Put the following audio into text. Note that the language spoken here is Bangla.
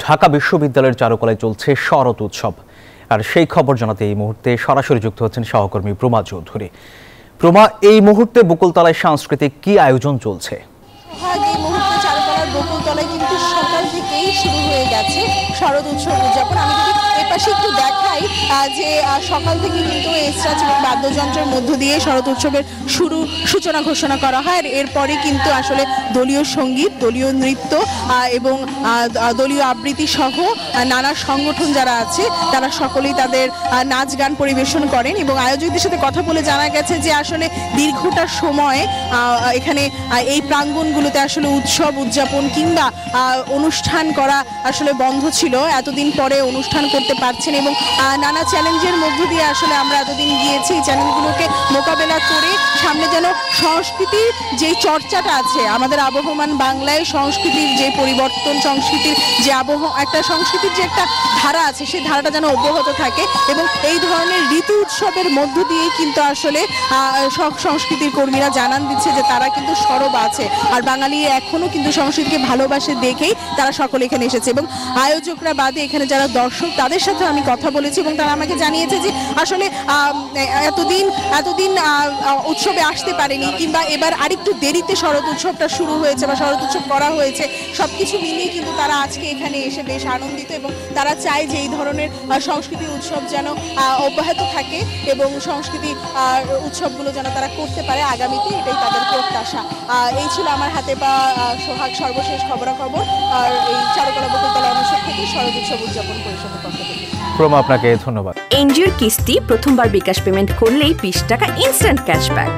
ঢাকা বিশ্ববিদ্যালয়ের চারুকলায় চলছে শরৎ উৎসব। আর সেই খবর জানাতে এই মুহূর্তে সরাসরি যুক্ত হচ্ছেন সহকর্মী প্রমা চৌধুরী। প্রমা, এই মুহূর্তে বকুলতলায় সাংস্কৃতিক কি আয়োজন চলছে? এই মুহূর্তে চারুকলার বকুলতলায় কিন্তু সকাল থেকেই শুরু হয়ে গেছে শরৎ উৎসব উদযাপন। আমি যদি এপাশে একটু দেখাই যে সকাল থেকে কিন্তু এসরাজ এবং বাদ্যযন্ত্রের মধ্য দিয়ে শরৎ উৎসবের সূচনা ঘোষণা করা হয়। আর এরপরে কিন্তু আসলে দলীয় সঙ্গীত, দলীয় নৃত্য এবং দলীয় আবৃত্তি সহ নানা সংগঠন যারা আছে তারা সকলেই তাদের নাচ গান পরিবেশন করেন। এবং আয়োজকদের সাথে কথা বলে জানা গেছে যে আসলে দীর্ঘটা সময় এখানে এই প্রাঙ্গণগুলোতে আসলে উৎসব উদযাপন কিংবা অনুষ্ঠান করা আসলে বন্ধ ছিল। এতদিন পরে অনুষ্ঠান করতে পারছেন এবং নানা চ্যালেঞ্জের মধ্য দিয়ে আসলে আমরা এতদিন গিয়েছি। এই চ্যালেঞ্জগুলোকে মোকাবেলা করে সামনে যেন সংস্কৃতির যে চর্চাটা আছে, আমাদের আবহমান বাংলায় সংস্কৃতির যে পরিবর্তন, সংস্কৃতির যে একটা সংস্কৃতির যে একটা ধারা আছে, সেই ধারাটা যেন অব্যাহত থাকে। এবং এই ধরনের ঋতু উৎসবের মধ্য দিয়ে কিন্তু আসলে সব সংস্কৃতির কর্মীরা জানান দিচ্ছে যে তারা কিন্তু সরব আছে। আর বাঙালি এখনো কিন্তু সংস্কৃতিকে ভালোবাসে দেখেই তারা সকলে এখানে এসেছে। এবং আয়োজকরা বাদে এখানে যারা দর্শক তাদের সাথে আমি কথা বলেছি এবং তারা আমাকে জানিয়েছে যে আসলে এতদিন উৎসবে আসতে পারেনি কিংবা এবার আরেকটু দেরিতে শরৎ উৎসবটা শুরু হয়েছে বা শরৎ উৎসব করা হয়েছে। সবকিছু মিলিয়ে কিন্তু তারা আজকে এখানে এসে বেশ আনন্দিত এবং তারা চায় যে এই ধরনের সংস্কৃতি উৎসব যেন অব্যাহত থাকে এবং সংস্কৃতি উৎসবগুলো যেন তারা করতে পারে আগামীতে, এটাই তাদের প্রত্যাশা। এই ছিল আমার হাতে পাওয়া সোহাগ সর্বশেষ খবরাখবর। আর এই চারুকলা বকুলতলা অনুষদ থেকে শরৎ উৎসব উদযাপন পরিষদের পক্ষ থেকে। প্রমা, আপনাকে ধন্যবাদ। এনজিওর কিস্তি প্রথমবার বিকাশ পেমেন্ট করলেই 20 টাকা ইনস্ট্যান্ট ক্যাশব্যাক।